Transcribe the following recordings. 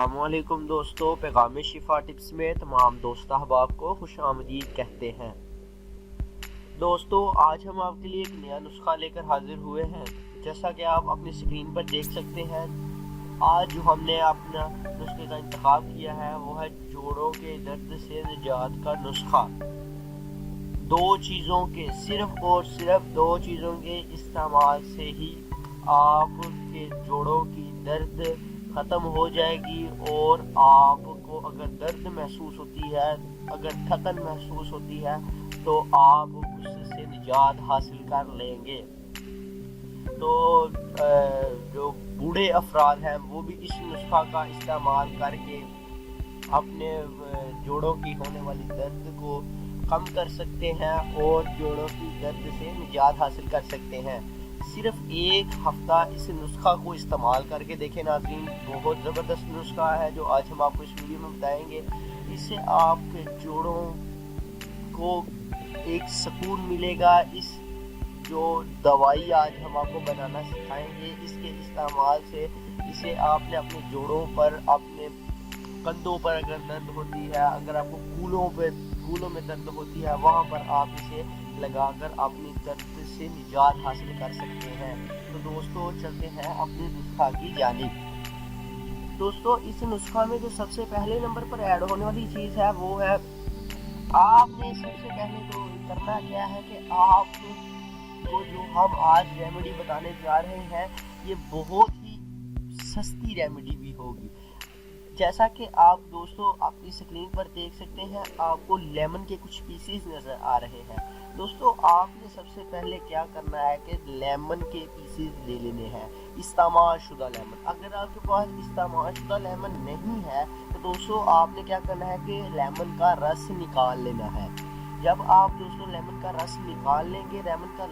अस्सलामुअलैकुम दोस्तों, पैगाम शिफा टिप्स में तमाम दोस्त अहबाब को खुश आमदीद कहते हैं। दोस्तों, आज हम आपके लिए एक नया नुस्खा लेकर हाजिर हुए हैं। जैसा कि आप अपनी स्क्रीन पर देख सकते हैं, आज जो हमने अपना नुस्खे का इंतखाब किया है वो है जोड़ों के दर्द से निजात का नुस्खा। सिर्फ और सिर्फ दो चीज़ों के इस्तेमाल से ही आपके जोड़ों की दर्द ख़त्म हो जाएगी और आपको अगर दर्द महसूस होती है, अगर थकन महसूस होती है, तो आप उससे निजात हासिल कर लेंगे। तो जो बूढ़े अफराद हैं वो भी इस नुस्खा का इस्तेमाल करके अपने जोड़ों की होने वाली दर्द को कम कर सकते हैं और जोड़ों की दर्द से निजात हासिल कर सकते हैं। सिर्फ एक हफ्ता इस नुस्खा को इस्तेमाल करके देखें नाज़रीन, बहुत ज़बरदस्त नुस्खा है जो आज हम आपको इस वीडियो में बताएंगे। इससे आपके जोड़ों को एक सुकून मिलेगा। इस जो दवाई आज हम आपको बनाना सिखाएंगे, इसके इस्तेमाल से इसे आपने अपने जोड़ों पर, अपने कंधों पर अगर दर्द होती है, अगर आपको कूलों में दर्द होती है, वहाँ पर आप इसे लगाकर अपनी दर्द से निजात हासिल कर सकते हैं। तो दोस्तों, चलते हैं अपने नुस्खा की जानिब। दोस्तों, इस नुस्खा में जो सबसे पहले नंबर पर ऐड होने वाली चीज़ है वो है, आपने सबसे पहले तो करना क्या है कि आपको जो हम आज रेमेडी बताने जा रहे हैं ये बहुत ही सस्ती रेमेडी भी होगी। जैसा कि आप दोस्तों अपनी स्क्रीन पर देख सकते हैं, आपको लेमन के कुछ पीसेस नज़र आ रहे हैं। दोस्तों, आपने सबसे पहले क्या करना है कि लेमन के पीसेस ले लेने हैं, इस्तेमाल शुदा लेमन। अगर आपके पास इस्तेमाल शुदा लेमन नहीं है तो दोस्तों आपने क्या करना है कि लेमन का रस निकाल लेना है। जब आप दोस्तों लेमन का रस निकाल लेंगे, लेमन का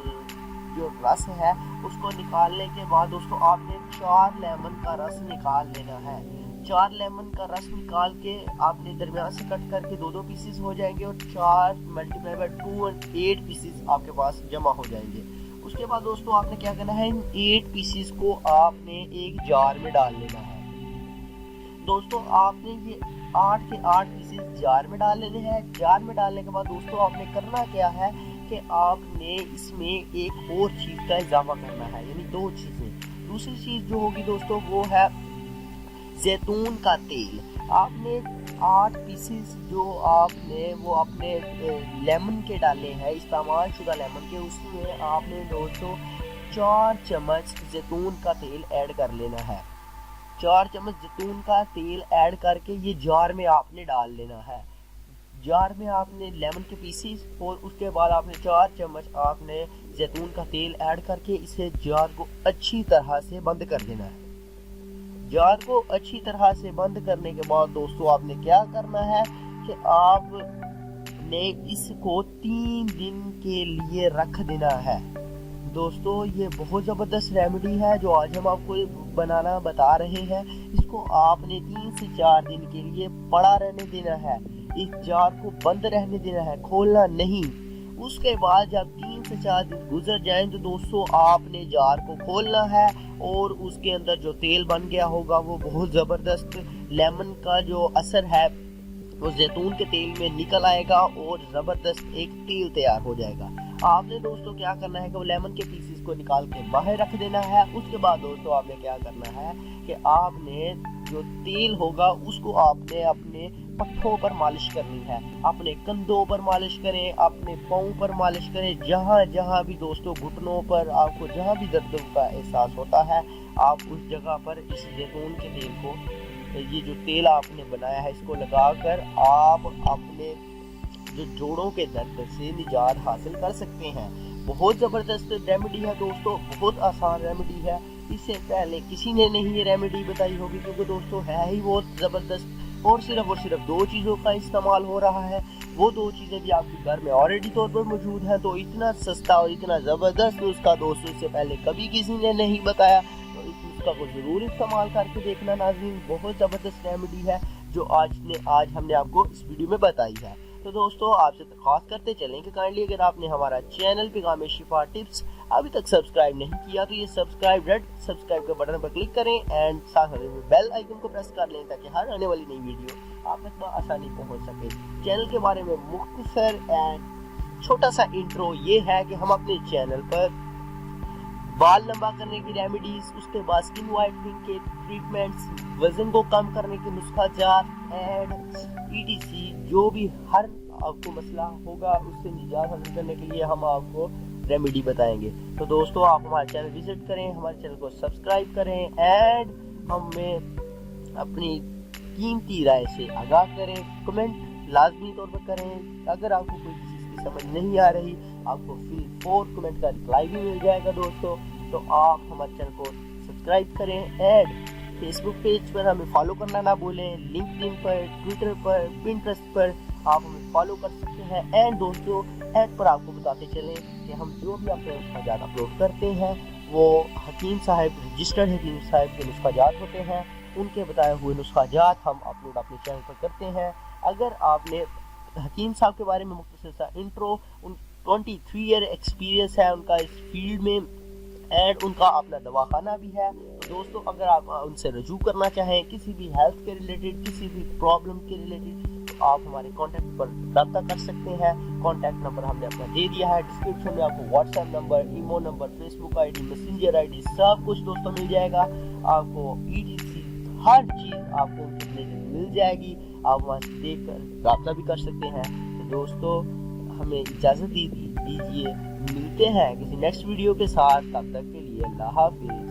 जो रस है उसको निकालने के बाद दोस्तों आपने 4 लेमन का रस निकाल लेना है। 4 लेमन का रस निकाल के आपने दरमियान से कट करके 2-2 पीसेस हो जाएंगे और 4 मल्टीप्लाई बाय 2 और 8 पीसेस आपके पास जमा हो जाएंगे। उसके बाद दोस्तों आपने क्या करना है, इन 8 पीसेस को आपने एक जार में डाल लेना है। दोस्तों, आपने ये 8 के 8 पीसेस जार में डाल लेने हैं। जार में डालने के बाद दोस्तों आपने करना क्या है कि आपने इसमें एक और चीज़ का इजाफा करना है, यानी 2 चीज़ें। दूसरी चीज़ जो होगी दोस्तों वो है जैतून का तेल। आपने 8 पीसेस जो आपने वो अपने लेमन के डाले हैं, इस्तेमाल शुदा लेमन के, उसमें आपने दोस्तों 4 चम्मच जैतून का तेल ऐड कर लेना है। 4 चम्मच जैतून का तेल ऐड करके ये जार में आपने डाल लेना है। जार में आपने लेमन के पीसेस और उसके बाद आपने 4 चम्मच आपने जैतून का तेल ऐड करके इसे जार को अच्छी तरह से बंद कर देना है। जार को अच्छी तरह से बंद करने के बाद दोस्तों आपने क्या करना है कि आपने इसको 3 दिन के लिए रख देना है। दोस्तों, ये बहुत ज़बरदस्त रेमेडी है जो आज हम आपको बनाना बता रहे हैं। इसको आपने 3 से 4 दिन के लिए पड़ा रहने देना है। इस जार को बंद रहने देना है, खोलना नहीं। उसके बाद जब 3 से 4 दिन गुजर जाएं तो दोस्तों आपने जार को खोलना है और उसके अंदर जो तेल बन गया होगा वो बहुत ज़बरदस्त लेमन का जो असर है वो जैतून के तेल में निकल आएगा और ज़बरदस्त एक तेल तैयार हो जाएगा। आपने दोस्तों क्या करना है कि वो लेमन के पीसेस को निकाल के बाहर रख देना है। उसके बाद दोस्तों आपने क्या करना है कि आपने जो तेल होगा उसको आपने अपने पट्ठों पर मालिश करनी है, अपने कंधों पर मालिश करें, अपने पाँव पर मालिश करें, जहाँ भी दोस्तों घुटनों पर आपको जहाँ भी दर्द का एहसास होता है, आप उस जगह पर इस जैतून के तेल को, ये जो तेल आपने बनाया है, इसको लगाकर आप अपने जो जोड़ों के दर्द से निजात हासिल कर सकते हैं। बहुत ज़बरदस्त रेमेडी है दोस्तों, बहुत आसान रेमेडी है। इससे पहले किसी ने नहीं ये रेमेडी बताई होगी, क्योंकि दोस्तों है ही बहुत ज़बरदस्त और सिर्फ 2 चीज़ों का इस्तेमाल हो रहा है। वो 2 चीज़ें भी आपके घर में ऑलरेडी तौर पर मौजूद हैं। तो इतना सस्ता और इतना ज़बरदस्त नुस्खा दोस्तों इससे पहले कभी किसी ने नहीं बताया। तो इस नुस्खा को ज़रूर इस्तेमाल करके देखना नाज़रीन, बहुत ज़बरदस्त रेमेडी है जो आज हमने आपको इस वीडियो में बताई है। तो दोस्तों, आपसे दरख्वास्त करते चलें कि काइंडली अगर आपने हमारा चैनल पैगाम शिफा टिप्स अभी तक सब्सक्राइब नहीं किया तो ये रेड सब्सक्राइब के बटन पर क्लिक करें एंड साथ में बेल आइकन को प्रेस कर लें ताकि हर आने वाली नई वीडियो आप तक आसानी पहुंच सके। चैनल के बारे में मुख्तसर एंड छोटा सा इंट्रो ये है कि हम अपने चैनल पर बाल लंबा करने की रेमेडीज, उसके बाद स्किन वाइटनिंग के ट्रीटमेंट्स, वजन को कम करने के नुस्खा जात एंड ETC जो भी हर आपको मसला होगा उससे निजात हासिल करने के लिए हम आपको रेमेडी बताएंगे। तो दोस्तों आप हमारे चैनल विजिट करें, हमारे चैनल को सब्सक्राइब करें एंड हमें अपनी कीमती राय से आगाह करें। कमेंट लाजमी तौर पर करें। अगर आपको कोई चीज़ की समझ नहीं आ रही आपको फील कमेंट का रिप्लाई भी मिल जाएगा दोस्तों। तो आप हमारे चैनल को सब्सक्राइब करें एंड फेसबुक पेज पर हमें फॉलो करना ना भूलें। लिंक्डइन पर, ट्विटर पर, पिंटरेस्ट पर आप हमें फॉलो कर सकते हैं एंड दोस्तों ऐड पर आपको बताते चलें कि हम जो भी अपने नुस्खाजात अपलोड करते हैं वो हकीम साहब, रजिस्टर्ड हकीम साहब के नुस्खाजात होते हैं। उनके बताए हुए नुस्खाजात हम अपलोड अपने चैनल पर करते हैं। अगर आपने हकीम साहब के बारे में मुख्तसर सा इंट्रो, 23 ईयर एक्सपीरियंस है उनका इस फील्ड में एंड उनका अपना दवाखाना भी है। तो दोस्तों अगर आप उनसे रजू करना चाहें किसी भी हेल्थ के रिलेटेड, किसी भी प्रॉब्लम के रिलेटेड, तो आप हमारे कांटेक्ट पर रब्ता कर सकते हैं। कांटेक्ट नंबर हमने अपना दे दिया है डिस्क्रिप्शन में। आपको WhatsApp number, imo number, Facebook ID, Messenger ID सब कुछ दोस्तों मिल जाएगा। आपको ETC हर चीज़ आपको उनके रिलेटेड मिल जाएगी। आप वहाँ से देख कर रब्ता भी कर सकते हैं। तो दोस्तों हमें इजाज़त दीजिए, मिलते हैं किसी नेक्स्ट वीडियो के साथ। तब तक के लिए अल्लाह हाफिज़।